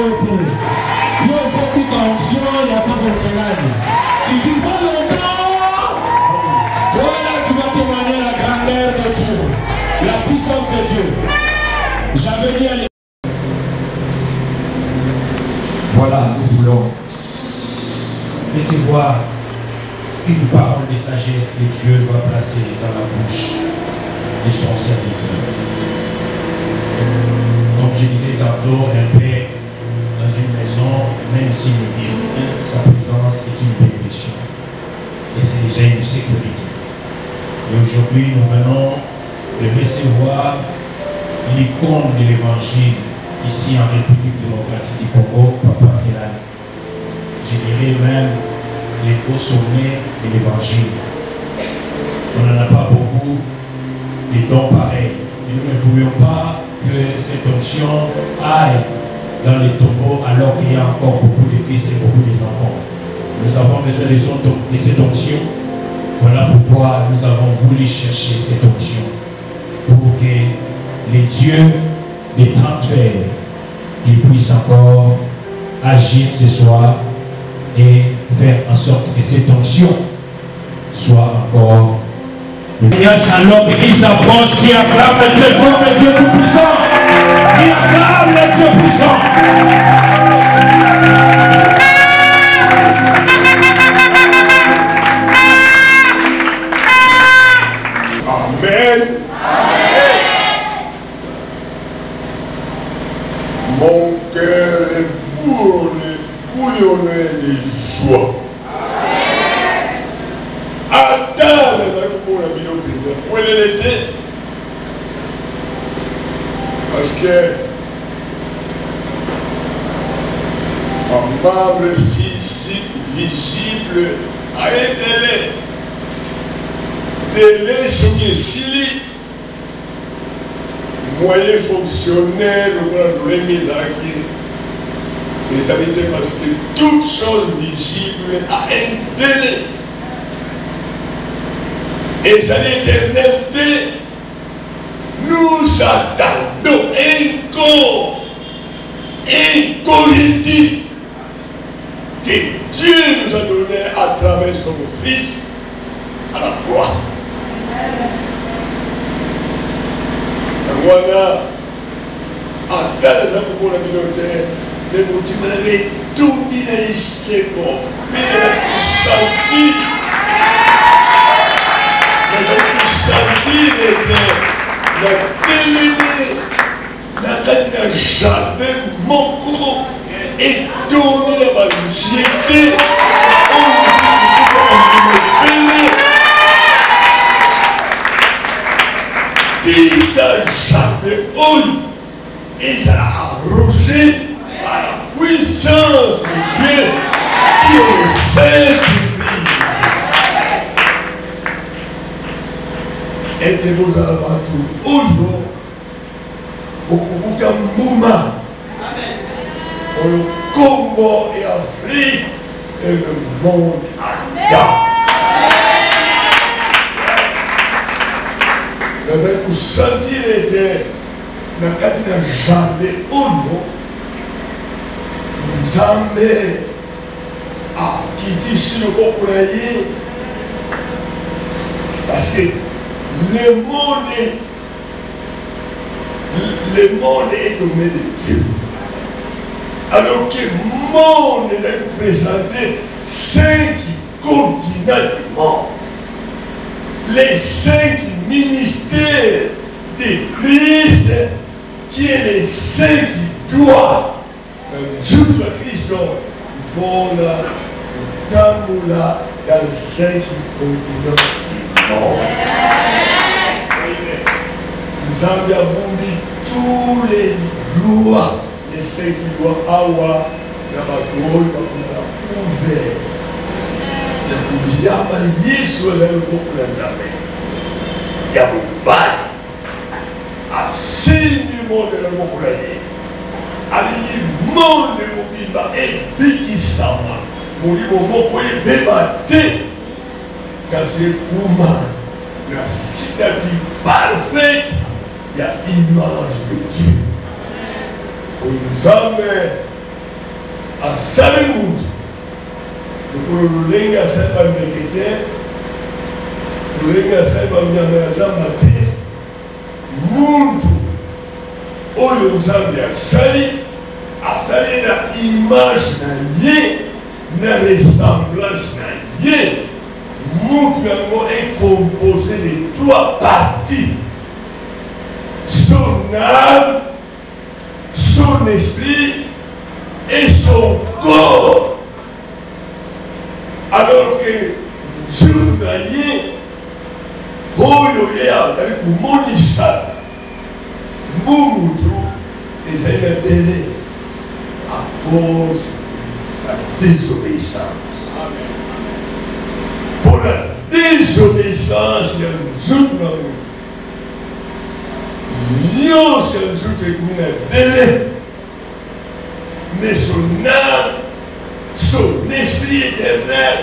Il y a beaucoup d'onction, il n'y a pas de problème. Tu vivras longtemps. Voilà, tu vas témoigner la grandeur de Dieu, la puissance de Dieu. J'avais dit à l'époque. Voilà, nous voulons recevoir une parole de sagesse que Dieu va placer dans la bouche de son serviteur. Comme je disais tantôt, un père dans une maison, même s'il est vient, sa présence est une bénédiction. Et c'est déjà une sécurité. Et aujourd'hui, nous venons de recevoir l'icône de l'évangile ici en République démocratique du Congo, Papa Kelani. Je dirais même les hauts sommets de l'évangile. On n'en a pas beaucoup de dons pareils. Et nous ne voulions pas que cette onction aille dans les tombeaux alors qu'il y a encore beaucoup de fils et beaucoup d'enfants. Nous avons besoin de cette onction. Voilà pourquoi nous avons voulu chercher cette onction. Pour que les dieux des transferts qu'ils puissent encore agir ce soir et faire en sorte que cette onction soit encore. Seigneur, shalom, l'Église approche, tu acclames le Dieu fort, le Dieu tout-puissant. Tu acclames le Dieu puissant. Amen. Mon cœur est bouillonné de joie. Attends, mon ami, où elle était? Parce que un membre physique visible a un délai sur ici, moyen fonctionnel, on a mis et ça était parce que toute chose visible a un délai. Et ça l'éternité, nous attendons encore incorrigible que Dieu nous a donné à travers son Fils à la croix. Voilà, en tant que pour la communauté, les motifs avaient tout mis dans les secondes, mais ils ont senti. Nous avons senti la télévision, la jardin, mon corps, et tourner la anxiété. Dit la jardin, et ça l'a arrosé par la puissance de Dieu qui est au Saint-Esprit. Et te vous avez tout aujourd'hui beaucoup de mouvements au Congo et Afrique et le monde entier. Nous avons senti l'été dans le jardin où nous avons quitté sur le Congo parce que le monde est dominé de Dieu. Alors que le monde est présenté 5 continents du monde. Les 5 ministères de Christ, qui est les 5 doigts de Jésus-Christ, pour la Tamoula dans les 5 continents du monde. Nous avons tous les lois, les 5 lois, Awa, Nabakoy, ouvert. Il y a un Yesu dans le groupe de jamais. Il y a un bail. À 6 du monde de la Mokoulaye. À l'île monde de Mobimba et Bikisama. Mon livre Mokoye débatté. Car c'est Ouma. La cicatrice parfaite. Il y a l'image de Dieu. Pour nous amener à Salimund. Pour le linga à Salimund, le linga à Salimund, Muntu, oyo nzambe asali na image na ye, na ressemblance na ye. Muntu yango est composé de 3 parties. Son âme, son esprit et son corps. Alors que sur na ye, oyo ye azali komonisa mutu ezali na délai à cause de la désobéissance. Pour la désobéissance ya nzungu na mutu nyonso ya nzungu ekomi na délai, mais son âme, son esprit éternel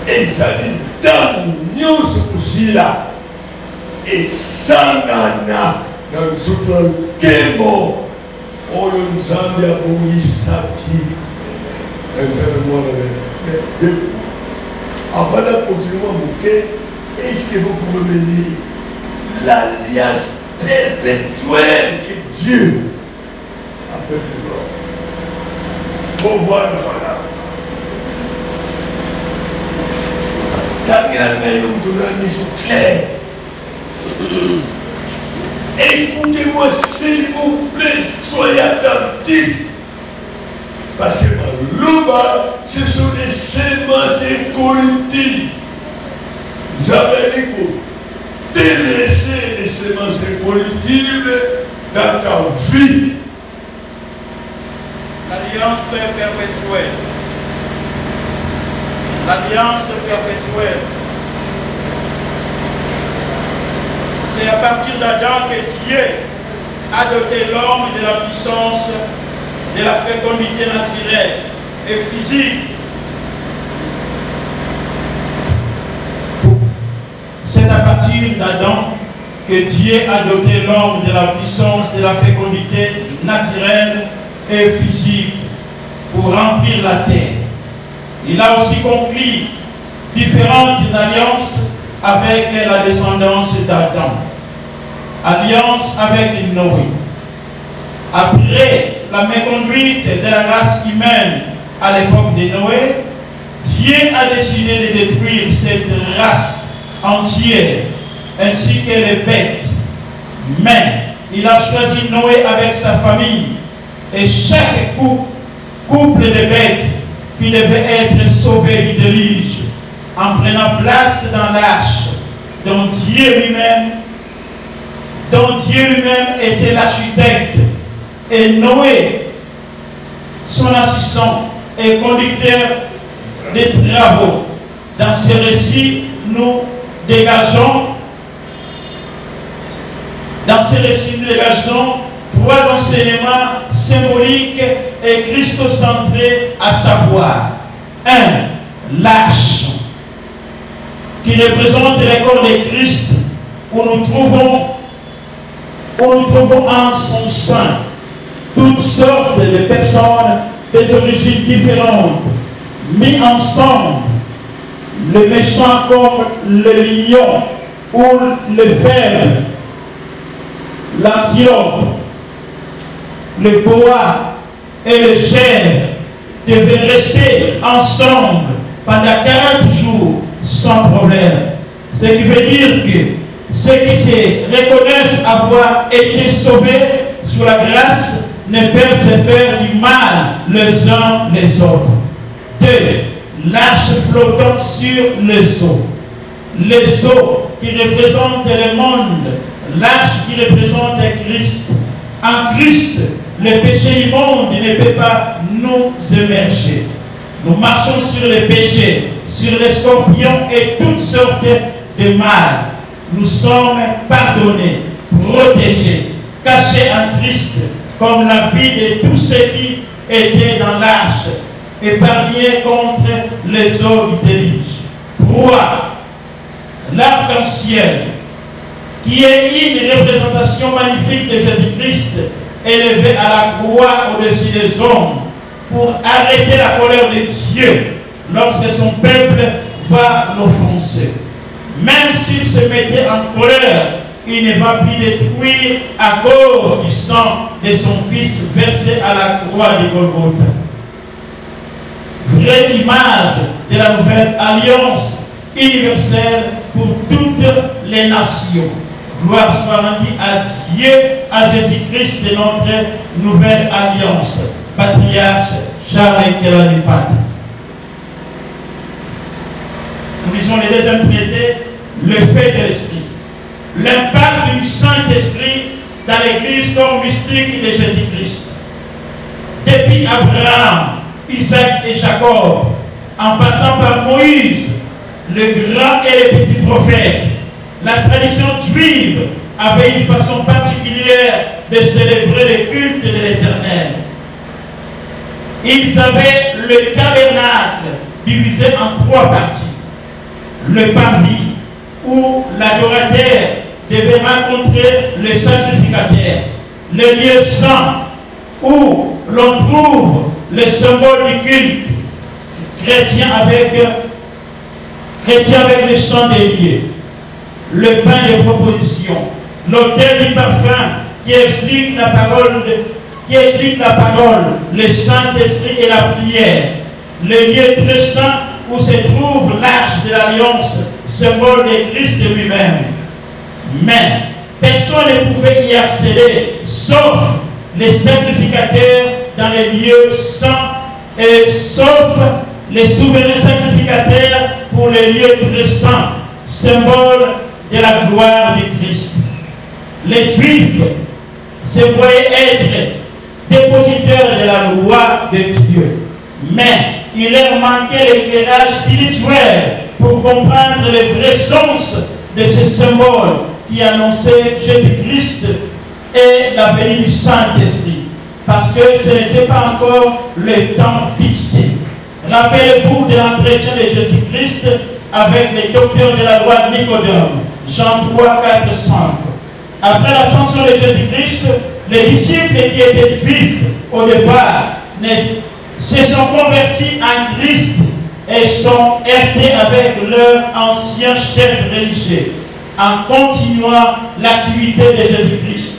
ezali ntango nyonso kozila esangana na nzungu na nkembo oyo nzambe abongisaki ezali mwana de. Avant de continuer à moquer, est-ce que vous pouvez me lire l'alliance perpétuelle que Dieu a fait pour l'homme? Pour voir voilà. Clair. Écoutez-moi s'il vous plaît, soyez attentifs. Parce que l'Oba, ce sont des semences incorruptibles. Vous avez délaissé les semences incorruptibles dans ta vie. L'alliance perpétuelle. L'alliance perpétuelle. C'est à partir d'Adam que Dieu a doté l'homme de la puissance de la fécondité naturelle et physique. C'est à partir d'Adam que Dieu a doté l'homme de la puissance de la fécondité naturelle et physique pour remplir la terre. Il a aussi conclu différentes alliances avec la descendance d'Adam. Alliance avec Noé. Après la méconduite de la race humaine à l'époque de Noé, Dieu a décidé de détruire cette race entière ainsi que les bêtes. Mais il a choisi Noé avec sa famille et chaque couple de bêtes qui devait être sauvé du déluge en prenant place dans l'arche dont Dieu lui-même était l'architecte. Et Noé, son assistant et conducteur des travaux. Dans ce récit, nous dégageons 3 enseignements symboliques et christocentrés, à savoir 1. L'arche, qui représente le corps de Christ, où nous trouvons en son sein toutes sortes de personnes des origines différentes, mis ensemble, le méchant comme le lion ou le ver, l'antilope, le boa et le chèvre devaient rester ensemble pendant 40 jours sans problème. Ce qui veut dire que ceux qui se reconnaissent avoir été sauvés sous la grâce ne peuvent se faire du mal les uns les autres. 2. L'arche flottant sur les eaux. Les eaux qui représentent le monde. L'arche qui représente Christ. En Christ, le péché immonde ne peut pas nous émerger. Nous marchons sur les péchés, sur les scorpions et toutes sortes de mal. Nous sommes pardonnés, protégés, cachés en Christ, comme la vie de tous ceux qui étaient dans l'arche, épargnés contre les eaux du déluge. 3. L'arc-en-ciel, qui est une représentation magnifique de Jésus-Christ, élevé à la croix au-dessus des hommes, pour arrêter la colère de Dieu lorsque son peuple va l'offenser. Même s'il se mettait en colère, il ne va plus détruire à cause du sang de son fils versé à la croix de Golgotha. Vraie image de la nouvelle alliance universelle pour toutes les nations. Gloire soit rendue à Dieu, à Jésus-Christ de notre nouvelle alliance. Patriarche Charles Kelanipata. Nous lisons les deuxième traité, le fait de l'Esprit. L'impact du Saint-Esprit dans l'Église comme mystique de Jésus-Christ. Depuis Abraham, Isaac et Jacob, en passant par Moïse, le grand et le petit prophète, la tradition juive avait une façon particulière de célébrer le culte de l'Éternel. Ils avaient le tabernacle divisé en 3 parties. Le parvis, où l'adorateur devait rencontrer le sacrificateur. Le lieu saint, où l'on trouve le symbole du culte, chrétien avec le chant des lieux. Le pain de proposition, l'autel du parfum qui explique la parole, le Saint-Esprit et la prière. Le lieu très saint où se trouve l'arche de l'Alliance, symbole de Christ lui-même. Mais personne ne pouvait y accéder, sauf les sacrificateurs dans les lieux saints et sauf les souverains sacrificateurs pour les lieux très saints, symbole de la gloire de Christ. Les Juifs se voyaient être dépositaires de la loi de Dieu, mais il leur manquait l'éclairage spirituel pour comprendre le vrai sens de ce symbole qui annonçait Jésus-Christ et la venue du Saint-Esprit, parce que ce n'était pas encore le temps fixé. Rappelez-vous de l'entretien de Jésus-Christ avec les docteurs de la loi Nicodème, Jean 3, 4, 5. Après l'ascension de Jésus-Christ, les disciples qui étaient juifs au départ se sont convertis en Christ et sont heurtés avec leur ancien chef religieux en continuant l'activité de Jésus-Christ.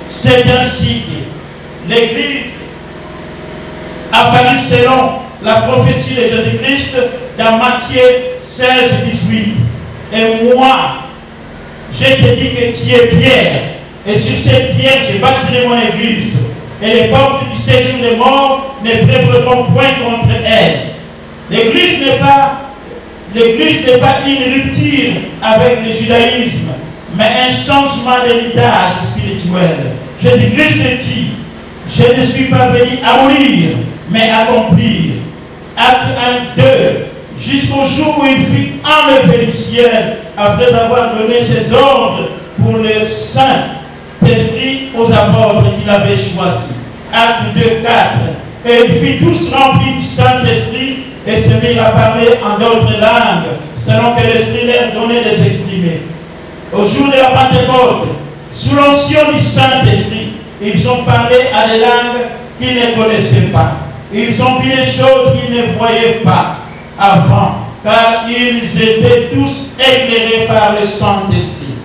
C'est ainsi que l'Église apparut selon la prophétie de Jésus-Christ dans Matthieu 16, 18. Et moi, je te dis que tu es Pierre, et sur cette pierre, je bâtirai mon église, et les portes du séjour des morts ne prévaudront point contre elle. L'église n'est pas une rupture avec le judaïsme, mais un changement d'héritage spirituel. Jésus-Christ dit, je ne suis pas venu abolir, mais accomplir. Acte 1, 2, jusqu'au jour où il fut enlevé du ciel, après avoir donné ses ordres pour le Saint-Esprit aux apôtres qu'il avait choisis. Acte 2, 4. Et ils furent tous remplis du Saint-Esprit et se mirent à parler en d'autres langues, selon que l'Esprit leur donnait de s'exprimer. Au jour de la Pentecôte, sous l'onction du Saint-Esprit, ils ont parlé à des langues qu'ils ne connaissaient pas. Ils ont vu des choses qu'ils ne voyaient pas avant, car ils étaient tous éclairés par le Saint-Esprit.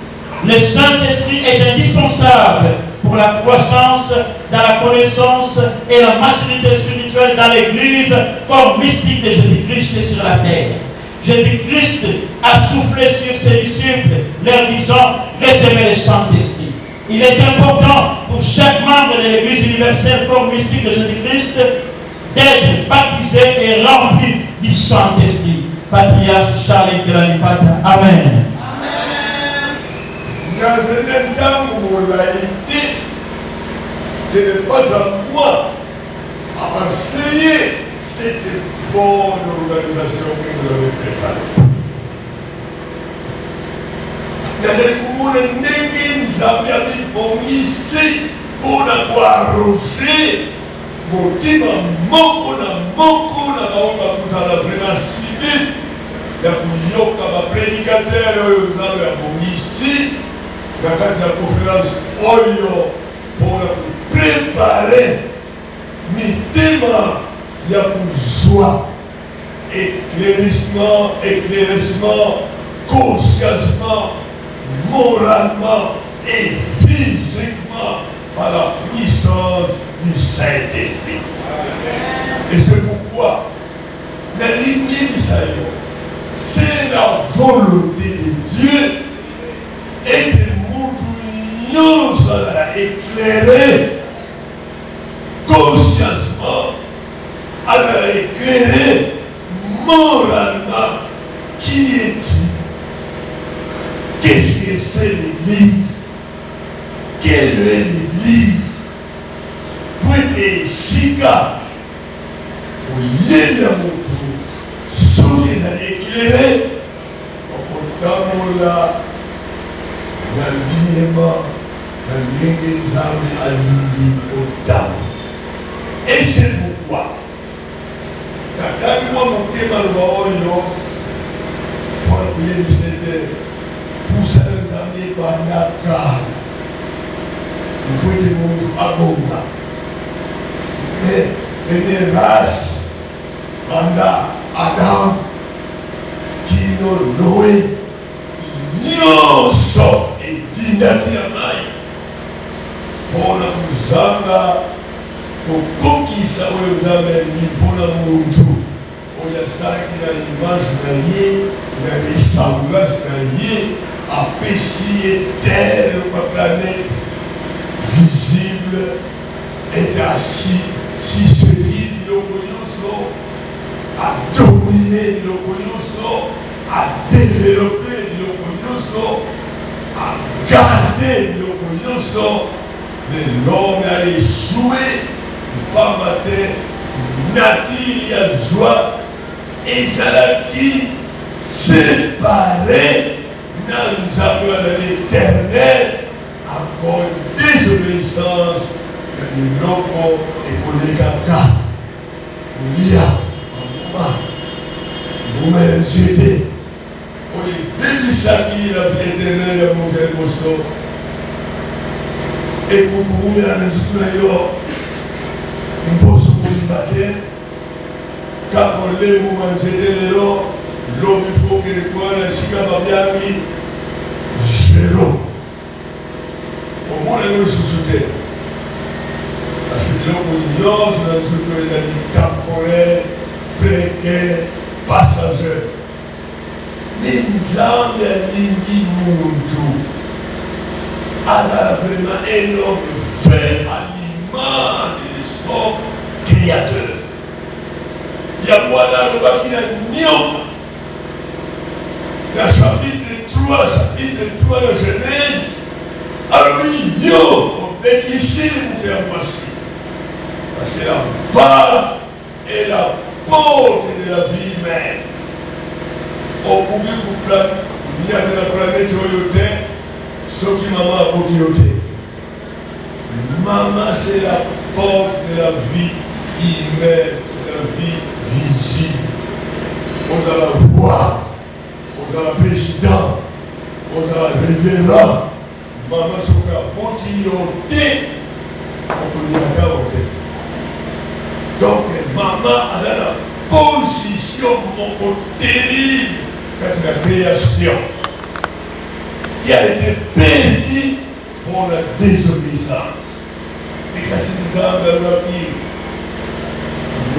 Le Saint-Esprit est indispensable pour la croissance dans la connaissance et la maturité spirituelle dans l'Église comme mystique de Jésus-Christ sur la terre. Jésus-Christ a soufflé sur ses disciples, leur disant, recevez le Saint-Esprit. Il est important pour chaque membre de l'Église universelle comme mystique de Jésus-Christ d'être baptisé et rempli du Saint-Esprit. Patriarche Charles Kelanipata. Amen. Dans un temps où on l'a été, ce n'est pas à moi à enseigner cette bonne organisation que nous avons préparée. Nous avons ici pour avoir arrosé motima moko na baonga kuzala vraiment civil ya kuyoka baprédicateur oyo nzambe abongisi na kati ya conférence oyo mpona koprépare mitema il y a pour joie, éclaircissement, consciencement, moralement et physiquement par la puissance du Saint-Esprit. Et c'est pourquoi, dans l'unité d'Israël, c'est la volonté de Dieu et que nous soyons éclairés consciencement, alors éclairés moralement. Qui es-tu? Qu'est-ce que c'est l'Église? Quelle est l'Église? Pour être Sika, pour y aller à mon tour, souvenir d'aller éclairer, en portant là, dans l'alignement, dans l'engagement à l'unité au temps. Et c'est pourquoi, quand moi mon thème à l'eau, pour appuyer le Seigneur, pour ça les amis par la carte, vous pouvez dire à Bonga. Mais une race, Adam, qui nous louait, nous sommes et dynamiquement pour nous amener pour conquérir aux amis pour l'amour tout. Il y a ça qui a l'image la ressemblance à pécier terre, la planète visible est assis si ce qui à dominer à développer à garder mais l'homme a échoué pas matin nature y a joie et ça l'a qui séparé dans l'éternel encore désobéissance que le loco et pour les caca il y a un moment nous-mêmes j'étais pour les débissagis la vie éternelle et mon frère Bosco et pour vous mettre à l'intérieur nous pensons pour le matin quand on les moments j'étais l'homme il faut que les coins ainsi qu'à bien mis zéro au moins les ressources parce que l'homme ignore dans ce que les amis temporaires précaires passagers mais nous avons des lignes tout hasard vraiment énorme fait à l'image de son créateur. Il y a moi là le bas qui a nion. Le chapitre 3 de Genèse. Alors oui, nion, obéissez mon frère Moissi. Parce que la va est la porte de la vie humaine. Au bout du plan, il y a de la planète Toyoté, ce qui maman a beauté. Maman, c'est la porte de la vie humaine, c'est la vie visible. On a la voix, on a la président, on a la révérend. Maman, c'est la beauté, on peut dire la carotte. Donc, maman a la position terrible quand la création qui a été bénie pour la désobéissance. Et quand c'est ça, on va dire,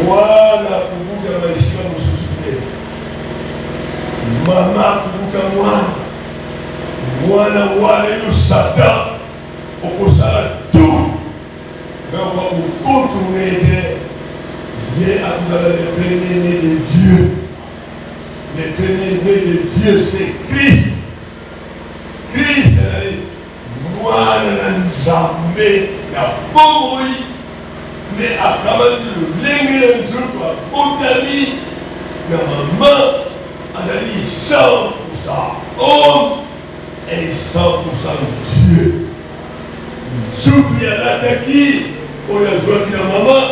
moi, la pour vous, dans la ici, on se soutient. Maman, pour vous, moi, la voix, le Satan, on peut ça tout. Mais on va vous contourner, viens à les premiers-nés de Dieu. Les premiers-nés de Dieu, c'est Christ. Christ, moi, je n'ai pas mais à travers le lingue, je botanie, la maman, elle a dit 100% homme et 100% Dieu. Surtout, il y a l'attaqué, où il y a joué la maman,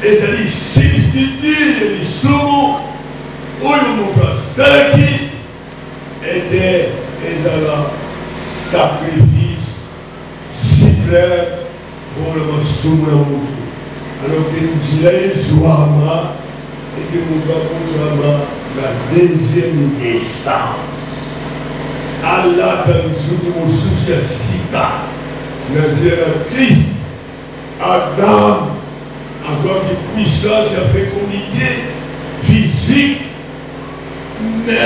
et ça dit 60, il y a des sous, où il y a mon qui était un sacrifice si clair pour le souverain. Alors que nous et la deuxième naissance. Allah dans le souci à Sika, dans Christ, Adam, avoir une puissance de fécondité physique, mais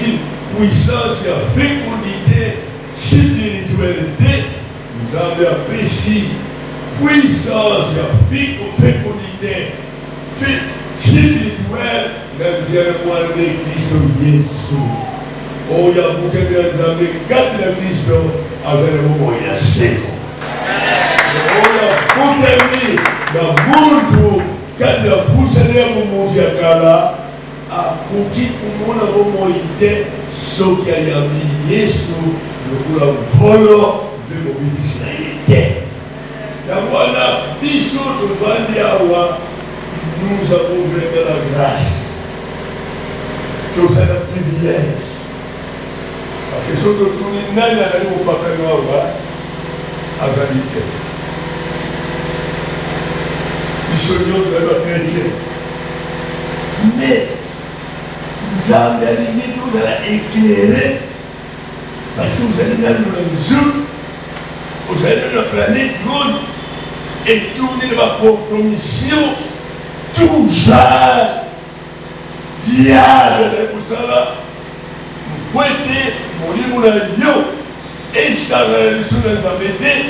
une puissance de fécondité spiritualité, nous avons appris puissance de fécondité spirituelle dans le mois de Christ Jésus. Oh, il y a beaucoup de gens qui ont Christ avec le moment il y a 5 ans. Oh, il y a beaucoup de gens dans le monde qui ont poussé le moment de Kala à cookie pour mon moment il était ce qui a mis Jésus le polo de mobilité. La voilà, bisous de Vandiawa, nous avons vraiment la grâce. Nous avons le privilège. Parce que ce que nous n'avons pas à vérité. Nous sommes vraiment chrétiens. Mais nous avons nous allons éclairer parce que vous allez dans le zoo, vous allez dans la planète ronde et tourner dans la compromission, tout genre diable pour ça là. Vous pouvez mourir et ça va aller dans les embêtés.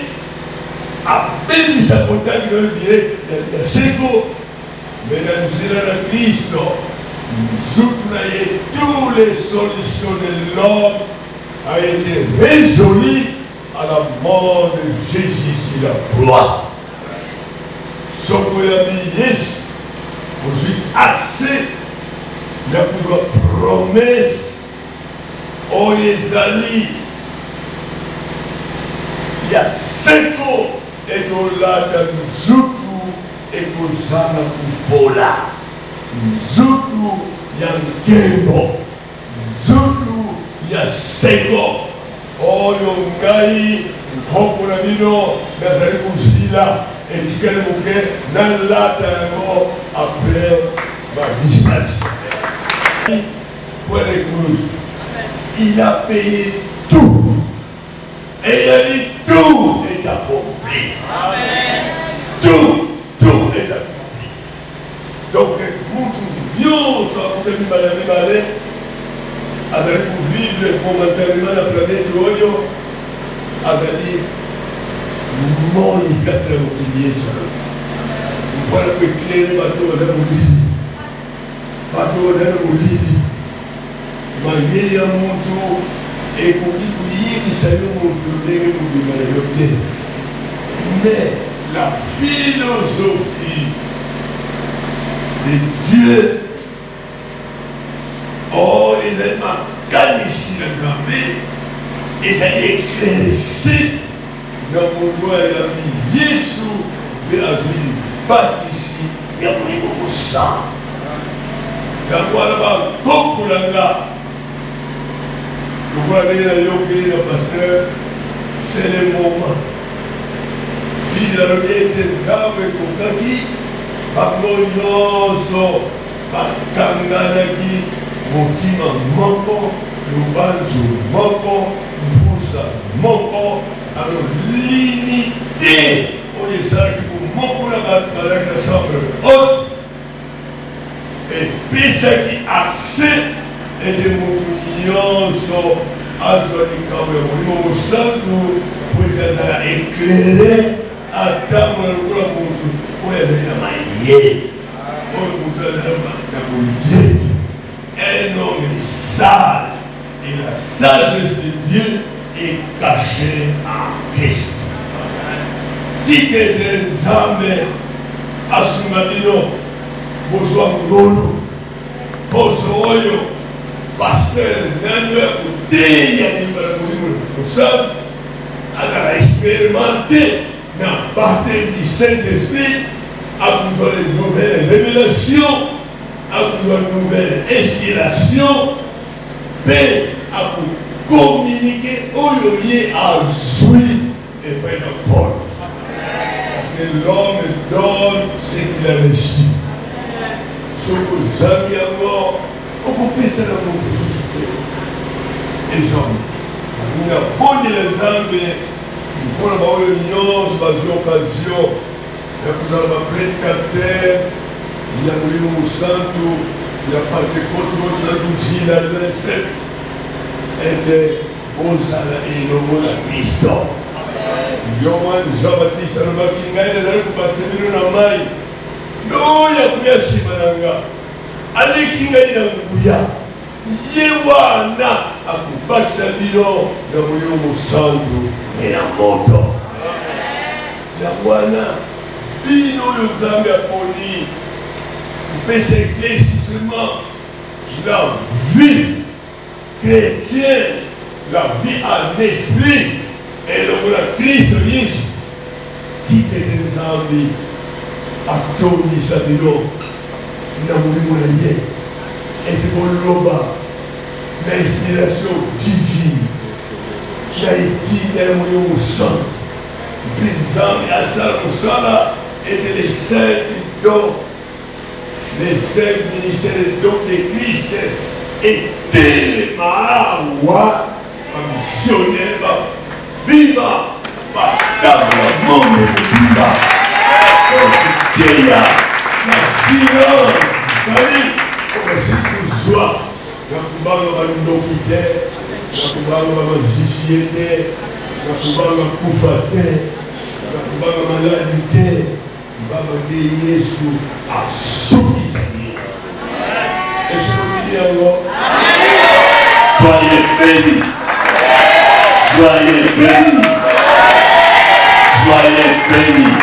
À peine ça peut être il y a 5 ans. Mais dans le Christ, nous oublions toutes les solutions de l'homme a été résolu à la mort de Jésus sur la croix. Ce qu'on a dit, aujourd'hui, accès, il y a plusieurs promesses, oh les amis, il y a 5 ans, et que là, dans nous autres, et que nous avons pour là, nous autres, il y a un guébo, nous autres, il y a 5 ans. Oh, Yongai, Hokunamino, Nazari Kouzila, et Tikale Mouké, dans la tango, après ma disparition. Pour l'église, il a payé tout. Et il a dit tout est accompli. Tout est accompli. Donc, nous, sommes venus pour vivre momentanément la planète Oyo, c'est-à-dire, non, il y a très oublié ça. On voit le éclairer les bateaux dans le lit. Bateau dans le lit. Mais il y a un monde et qu'on dit qu'il s'agit de monde mais la philosophie de Dieu, oh, les éléments calmes ici, et ça est éclairci dans mon doigt et la vie. Jésus, de la vie, pas ici, il y a beaucoup de sang. Il y a beaucoup de sang. Vous voyez le pasteur, c'est le moment. Il a été grave et compagnie, par l'oyoso, par Kanganaki, Motima Moko, Lubanzu Moko, Moussa Moko, alors limité. On est ça qui vous Moko avec la chambre haute. Et puis ça qui accède. Et de mon so azwali kawe mulimo musantu kwenda éclairer ata mwana muntu oyabira maye oyo muntu na boye un homme sage et la sagesse de Dieu est cachée en Christ. Tike de Nzambe asumabino bozwa ngolo bozo oyo pasteur Nanuel Kouteya nous sommes à expérimenter dans le baptême du Saint-Esprit à pouvoir de nouvelles révélations, à pouvoir de nouvelles inspirations, mais à communiquer au lieu à jouir et pas dans Paul. Parce que l'homme donne ce qu'il a reçu. Ce que jamais à mort, on peut penser à mon et Jean. Il a bon l'exemple pour avoir une union, une occasion. Il y a un prédicateur, il y a un santo, il y a pas de côte, il y a un la recette. Et Osala et Nomola Christo. Yohan Jean-Baptiste Rubakinga et les Rubakinga na mai. No ya kuya simananga. Ali kinga ina nguya. Yewana akubasha lilo na moyo musandu na moto. Ya wana bino yo Nzambe aponi. Kupesa éclaircissement la vie chrétienne. La vie en esprit et le Christ Jésus dit que les amis à Tony Sabino n'a pas et que l'oba l'inspiration divine qui a été dans le sang Benzam et Assal Moussala étaient les cinq dons les cinq ministères dons de Christ étaient les Mahawa missionnaire, viva, batama la monde viva, Kéya, la silence, sali, comme si tout soit, la kubanga va nous quitter, la kubanga va magiciété, la kubanga kufate, la kubanga maladité, va me Yesu à souki sa vie. Est-ce que vous dites alors? Soyez bénis. Soyez bénis. Soyez bénis.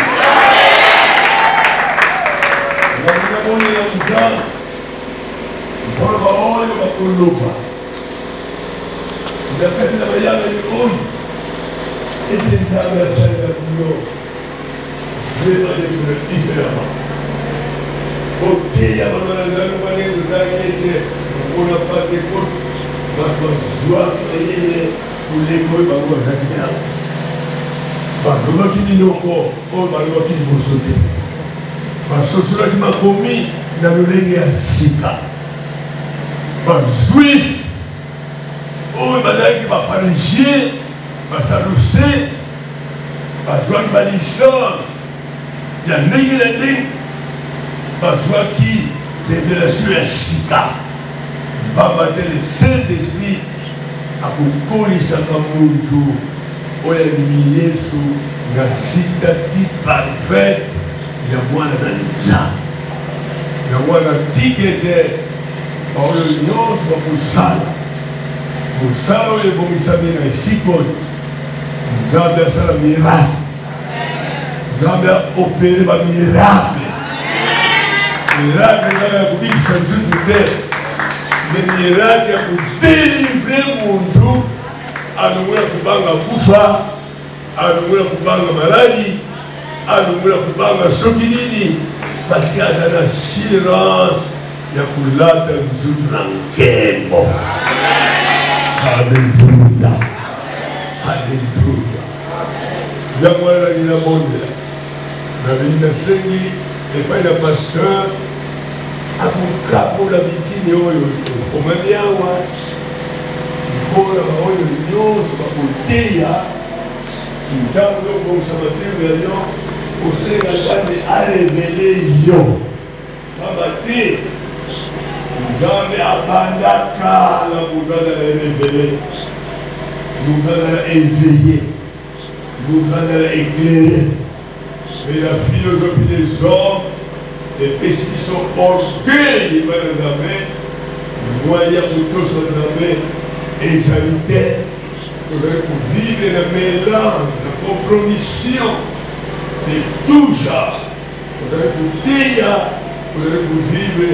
Juif, oh, il va pharisier, va saluer, va jouer ma licence, il y a un négligé, va jouer qui révélation est sika, va battre le Saint-Esprit à vous connaître comme Muntu, où il y a Yesu, la citati parfaite, il y a moi la nanja, il y a moi la tigete. Par l'union, c'est pour ça. Pour ça, il faut que ça vienne ici. Nous avons fait un miracle. Nous avons opéré un miracle. Miracle, nous avons dit que ça nous dit. Le miracle pour délivrer mon tout. À nous, pour banga koufa. À nous, pour banga maladie. À nous, pour banga sokilini. Parce qu'il y a une assurance. Ya kulata mzuri na nkembo. Hallelujah. Hallelujah. Ya mwana ina monde. Na vina sengi epai na pasteur akukapo la bitini oyo omamiawa mpona baoyo nyonso bakoteya ntango yokobongisa matero ya yo osenga nzambe arevele yo pamba te Nzambe abandaka la mouvance révélée, mouvance éveillée, mouvance éclairée. Mais la philosophie des hommes, les péchés sont orgueilleux par les amis, moyens pour tous les amis, et sanitaires, pour vivre le mélange, la compromission de tout genre. Pour dire, pour vivre.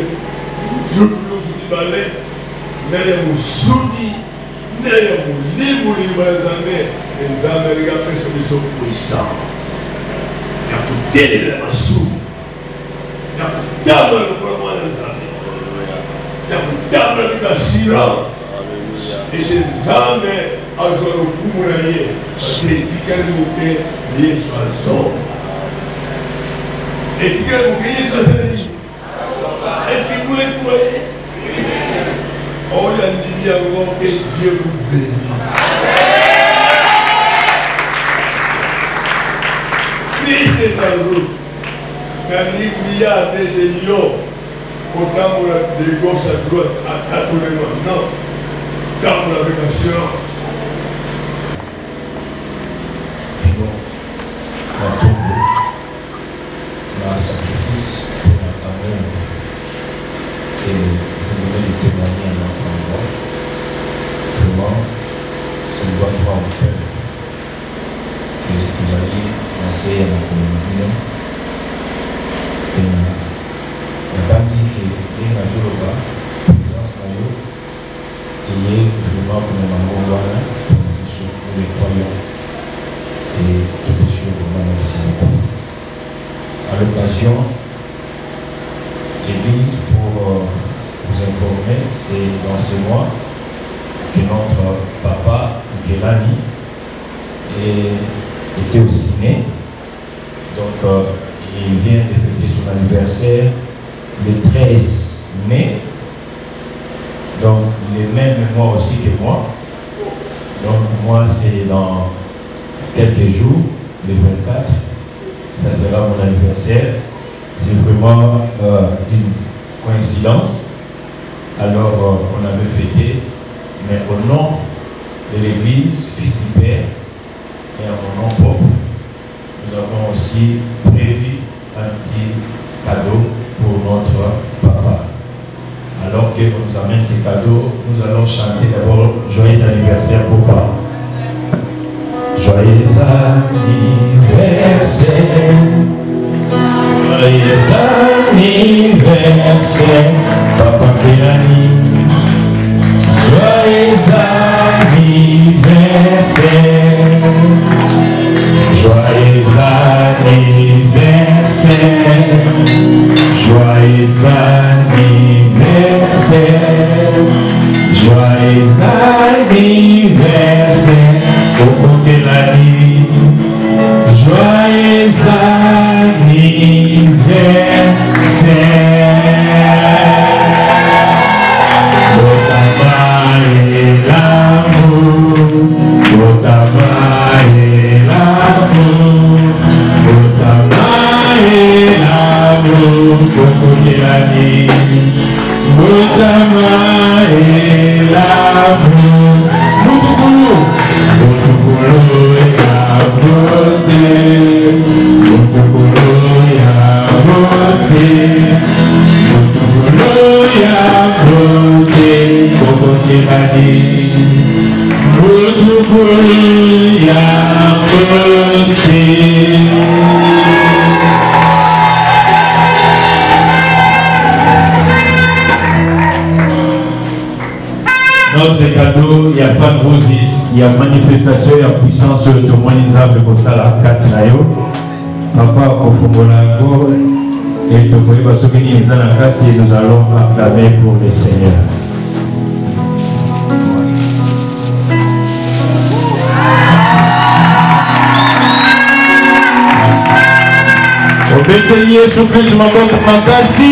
Je vous dis, mais Moussouni, mais Moulibou, les Américains sont puissants. Il y a tout délai de la sous. Il y a tout d'abord le problème des amis. Il y a tout d'abord le silence. Et les Américains ont le coup parce que les Ticans ont été liés sur la zone. Et tu veux vous crier sur cette ligne. Est-ce que vous les croyez? Oh, il y a une dialogue que Dieu vous bénisse. Christ est en route. Mais il y a des yo. Autant de gauche à droite, à tous les mois. Non. Quand avec assurance. La tombe, la sacrifice pour l'amour. Et vous venez de témoigner à notre endroit. Comment ça ne doit pas en faire. Que vous allez lancer à la communauté. Et la partie qui est dans le bas, présence dans l'eau, et vraiment pour le maman, voilà, pour les croyants. Et tout est sûr, vraiment, merci beaucoup. À l'occasion, l'Église, pour vous informer, c'est dans ce mois que notre papa, Gélani, était aussi né. Donc, il vient de fêter son anniversaire le 13 mai. Donc, le même mois aussi que moi. Donc, moi, c'est dans quelques jours, le 24. Ça sera mon anniversaire. C'est vraiment une coïncidence. Alors, on avait fêté, mais au nom de l'Église, Fils du Père, et à mon nom propre, nous avons aussi prévu un petit cadeau pour notre papa. Alors qu'on nous amène ces cadeaux, nous allons chanter d'abord joyeux anniversaire papa. Joyeux anniversaire, joyeux anniversaire, papa Gélani. Joyeux anniversaire, joyeux anniversaire, joyeux anniversaire, joyeux anniversaire, Coco Gélani. Joyeux anniversaire. Notre cadeau, il y a Fan Rosis, il y a manifestation, il y a puissance sur le témoignage pour ça, la Katsayo. Papa, au Fumolago, et Tokoye Basokini, nous allons acclamer pour le Seigneur. Obéissez Jésus Christ, ma bonne Makasi.